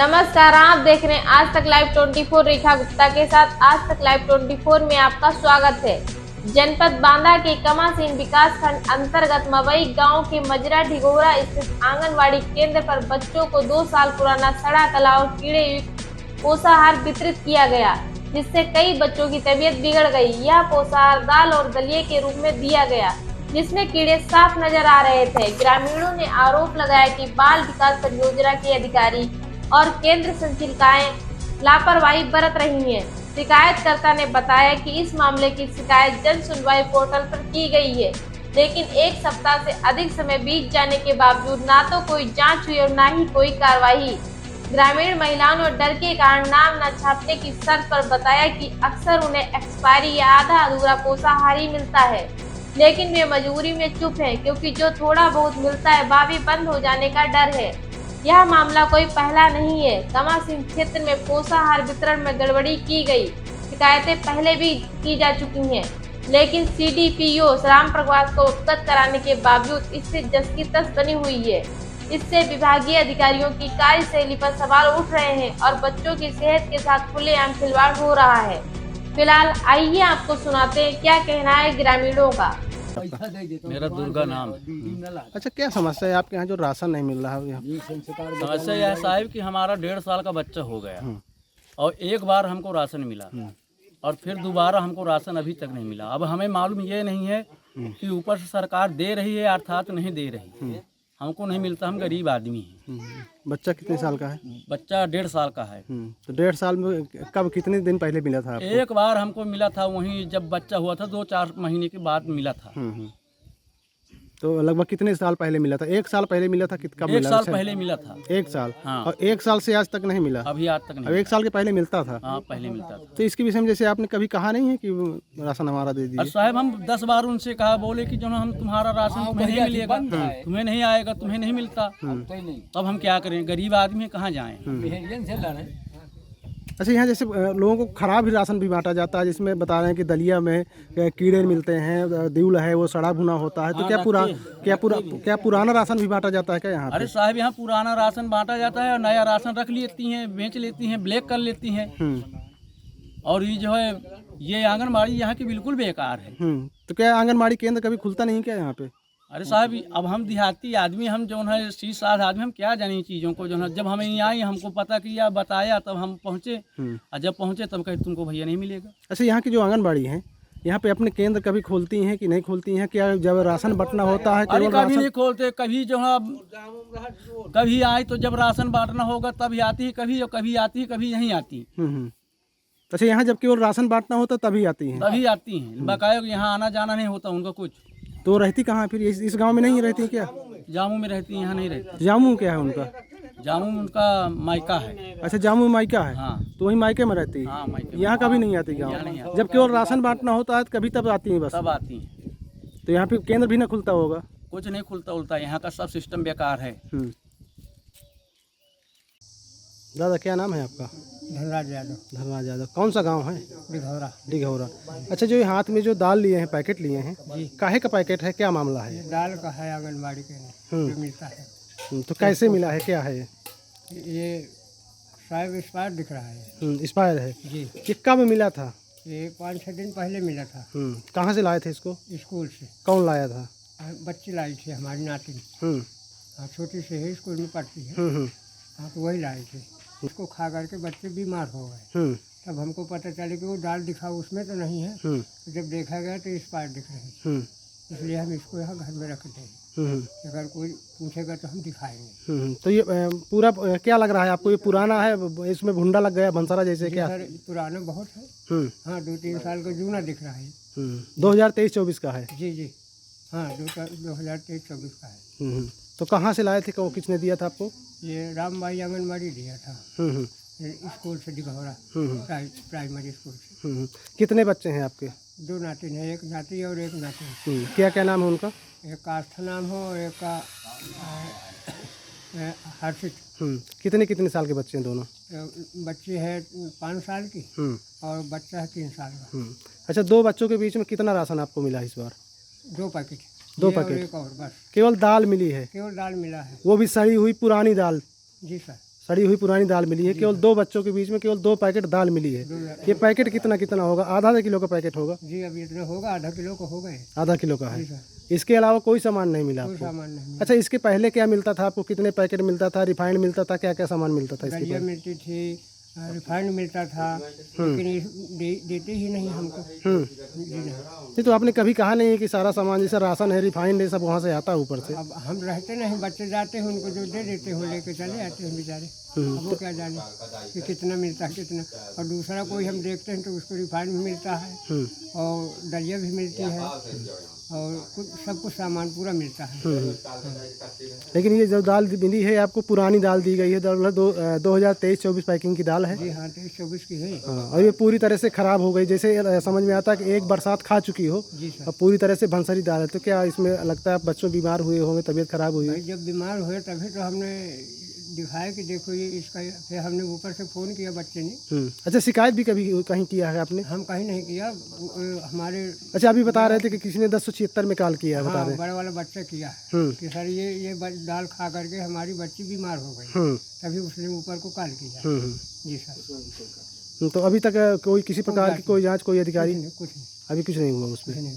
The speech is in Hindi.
नमस्कार, आप देख रहे हैं आज तक लाइव 24। रेखा गुप्ता के साथ आज तक लाइव 24 में आपका स्वागत है। जनपद बांदा के कमासीन विकास खंड अंतर्गत मवई गांव के मजरा ढिगोरा स्थित आंगनवाड़ी केंद्र पर बच्चों को 2 साल पुराना सड़ा गला और कीड़े युक्त पोषाहार वितरित किया गया, जिससे कई बच्चों की तबीयत बिगड़ गई। यह पोषाहार दाल और दलिए के रूप में दिया गया, जिसमें कीड़े साफ नजर आ रहे थे। ग्रामीणों ने आरोप लगाया कि बाल विकास परियोजना के अधिकारी और केंद्र संचालिकाएं लापरवाही बरत रही हैं। शिकायतकर्ता ने बताया कि इस मामले की शिकायत जन सुनवाई पोर्टल पर की गई है, लेकिन 1 सप्ताह से अधिक समय बीत जाने के बावजूद ना तो कोई जांच हुई और ना ही कोई कार्रवाई। ग्रामीण महिलाओं ने डर के कारण नाम न छापने की शर्त पर बताया कि अक्सर उन्हें एक्सपायरी या आधा अधूरा पोषाहार ही मिलता है, लेकिन वे मजबूरी में चुप हैं क्योंकि जो थोड़ा बहुत मिलता है वह भी बंद हो जाने का डर है। यह मामला कोई पहला नहीं है। कमासीन क्षेत्र में पोषाहार वितरण में गड़बड़ी की गई शिकायतें पहले भी की जा चुकी हैं, लेकिन सीडीपीओ राम प्रकाश को अवगत कराने के बावजूद इससे जस की तस बनी हुई है। इससे विभागीय अधिकारियों की कार्यशैली पर सवाल उठ रहे हैं और बच्चों की सेहत के साथ खुलेआम खिलवाड़ हो रहा है। फिलहाल आइए आपको सुनाते हैं क्या कहना है ग्रामीणों का। मेरा दुर्गा नाम है। अच्छा, क्या समस्या है आपके यहाँ जो राशन नहीं मिल रहा है यहाँ? समस्या यह है साहिब कि हमारा 1.5 साल का बच्चा हो गया और एक बार हमको राशन मिला और फिर दोबारा हमको राशन अभी तक नहीं मिला। अब हमें मालूम ये नहीं है कि ऊपर से सरकार दे रही है अर्थात नहीं दे रही। हमको नहीं मिलता, हम गरीब आदमी हैं। बच्चा कितने साल का है? बच्चा 1.5 साल का है। तो 1.5 साल में कब कितने दिन पहले मिला था आपको? एक बार हमको मिला था, वहीं जब बच्चा हुआ था 2-4 महीने के बाद मिला था। तो लगभग कितने साल पहले मिला था? 1 साल पहले मिला था? कब 1 मिला? साल पहले मिला था। 1 साल? हाँ। और 1 साल से आज तक नहीं मिला? अभी आज तक अब नहीं। 1 साल के पहले मिलता था? हाँ, पहले मिलता था। तो इसके विषय में जैसे आपने कभी कहा नहीं है कि राशन हमारा दे और दीजिए? साहब हम 10 बार उनसे कहा, बोले कि जो हम तुम्हारा राशन तुम्हें नहीं मिलेगा, तुम्हें नहीं आएगा, तुम्हें नहीं मिलता। अब हम क्या करें, गरीब आदमी कहाँ जाएं। अच्छा, यहाँ जैसे लोगों को खराब ही राशन भी बांटा जाता है, जिसमें बता रहे हैं कि दलिया में कीड़े मिलते हैं, दिउल है वो सड़ा भुना होता है। तो क्या पुराना राशन भी बांटा जाता है क्या यहाँ पे? अरे साहब, यहाँ पुराना राशन बांटा जाता है और नया राशन रख लेती हैं, बेच लेती हैं, ब्लैक कर लेती हैं। और ये जो है ये आंगनबाड़ी यहाँ की बिल्कुल बेकार है। तो क्या आंगनबाड़ी केंद्र कभी खुलता नहीं क्या यहाँ पे? अरे साहब, अब हम देहाती आदमी, हम जो है 30 आदमी, हम क्या जाने इन चीज़ों को। जो है जब हमें यहाँ आई, हमको पता किया, बताया, तब हम पहुँचे। और जब पहुँचे तब कहे तुमको भैया नहीं मिलेगा। अच्छा, यहाँ की जो आंगनबाड़ी है यहाँ पे अपने केंद्र कभी खोलती हैं कि नहीं खोलती हैं? क्या जब राशन बंटना होता है अरे कभी नहीं खोलते, कभी जो है कभी आई तो जब राशन बांटना होगा तभी आती है, कभी आती है, कभी नहीं आती। अच्छा, यहाँ जब केवल राशन बांटना होता तभी आती हैं? तभी आती हैं। बकाया यहाँ आना जाना नहीं होता उनका कुछ। तो रहती कहाँ फिर? इस गांव में नहीं रहती क्या? जामू में रहती, यहाँ नहीं रहती। जामू क्या है उनका? जामू में उनका मायका है। अच्छा, जामू में मायका है। हाँ। तो वही मायके में रहती है? हाँ, मायके में। यहाँ कभी नहीं आती गाँव? जब केवल राशन बांटना होता है कभी तब आती है बस? तब आती हैं। तो यहाँ पे केंद्र भी ना खुलता होगा? कुछ नहीं खुलता उलता, यहाँ का सब सिस्टम बेकार है। दादा, क्या नाम है आपका? धनराज यादव। धनराज यादव। कौन सा गांव है? डिघौरा। डिघौरा। अच्छा, जो ये हाथ में जो दाल लिए हैं, पैकेट लिए हैं, काहे का पैकेट है, क्या मामला है? दाल का है, आंगनबाड़ी के जो मिलता है। तो कैसे मिला है, क्या है ये शायद एक्सपायर दिख रहा है। एक्सपायर है जी। ये कब मिला था? ये 5-6 दिन पहले मिला था। कहाँ से लाए थे इसको? स्कूल से। कौन लाया था? बच्ची लाई थी, हमारी नातिन। हाँ, छोटी से है, स्कूल में पढ़ती है। हाँ, तो वही लाई थी। उसको खा करके बच्चे बीमार हो गए। तब हमको पता चले कि वो दाल दिखा उसमें तो नहीं है। तो जब देखा गया तो एक्सपायर दिख रही थी, इसलिए हम इसको यहाँ घर में रखते हैं। अगर कोई पूछेगा तो हम दिखाएंगे। तो ये पूरा क्या लग रहा है आपको? ये पुराना है, इसमें भुंडा लग गया भंसारा जैसे क्या? सर, पुराना बहुत है। हाँ, 2-3 साल का जूना दिख रहा है। 2023-24 का है? जी जी। हाँ, 2023-24 का है। तो कहाँ से लाए थे, किसने दिया था आपको? ये राम भाई आंगनबाड़ी दिया था। स्कूल से, डिघौरा प्राइमरी स्कूल से। कितने बच्चे हैं आपके? 2 नातिन है, एक नाती और एक नातिन। क्या क्या नाम है उनका? एक का आस्था नाम हो और एक का हर्षित। कितने साल के बच्चे हैं दोनों? बच्ची है 5 साल की और बच्चा है 3 साल का। अच्छा, 2 बच्चों के बीच में कितना राशन आपको मिला इस बार? 2 पैकेट। 2 पैकेट? एक और बस। केवल दाल मिली है? केवल दाल मिला है। वो भी सड़ी हुई पुरानी दाल? जी सर। सड़ी हुई पुरानी दाल मिली है। केवल 2 बच्चों के बीच में केवल 2 पैकेट दाल मिली है। ये पैकेट कितना कितना होगा? आधा किलो का पैकेट होगा? जी अभी इतना होगा, आधा किलो का हो गए। आधा किलो का है। जी सर, इसके अलावा कोई सामान नहीं मिला कोई आपको? सामान नहीं। अच्छा, इसके पहले क्या मिलता था आपको? कितने पैकेट मिलता था? रिफाइंड मिलता था? क्या क्या सामान मिलता था इसके दलिया पहले? मिलती थी, रिफाइंड मिलता था, लेकिन ये देते ही नहीं हमको। जी नहीं। नहीं तो आपने कभी कहा नहीं है कि सारा सामान जैसे राशन है, रिफाइंड है, सब वहाँ से आता है ऊपर से? अब हम रहते नहीं, बच्चे जाते हैं, उनको जो दे देते हो लेके चले आते हैं बेचारे। अब वो क्या जाने कि कितना मिलता है कितना। और दूसरा कोई हम देखते हैं तो उसको रिफाइंड भी मिलता है और दलिया भी मिलती है और कुछ सब कुछ सामान पूरा मिलता है। लेकिन ये जो दाल मिली है आपको, पुरानी दाल दी गई है, 2023-24 पैकिंग की दाल है। जी हाँ, 23-24 की है। हाँ, और ये पूरी तरह से खराब हो गई। जैसे समझ में आता है कि एक बरसात खा चुकी हो जी सर। और पूरी तरह से भंसरी दाल है। तो क्या इसमें लगता है बच्चों बीमार हुए होंगे, तबीयत खराब हुई? भाई जब बीमार हुए तभी तो हमने दिखाया कि देखो ये इसका। फिर हमने ऊपर से फ़ोन किया बच्चे ने। अच्छा, शिकायत भी कभी कहीं किया है आपने? हम कहीं नहीं किया, हमारे अच्छा, अभी बता रहे थे कि किसी ने 1076 में कॉल किया है, बता हाँ, रहे बड़ा वाला बच्चा किया है हम्म कि सर ये दाल खा करके हमारी बच्ची बीमार हो गई। हम्म तभी उसने ऊपर को कॉल किया। हम्म जी सर। तो अभी तक कोई किसी प्रकार की कोई जांच, कोई अधिकारी कुछ नहीं, अभी कुछ नहीं हुआ उसमें? कुछ नहीं।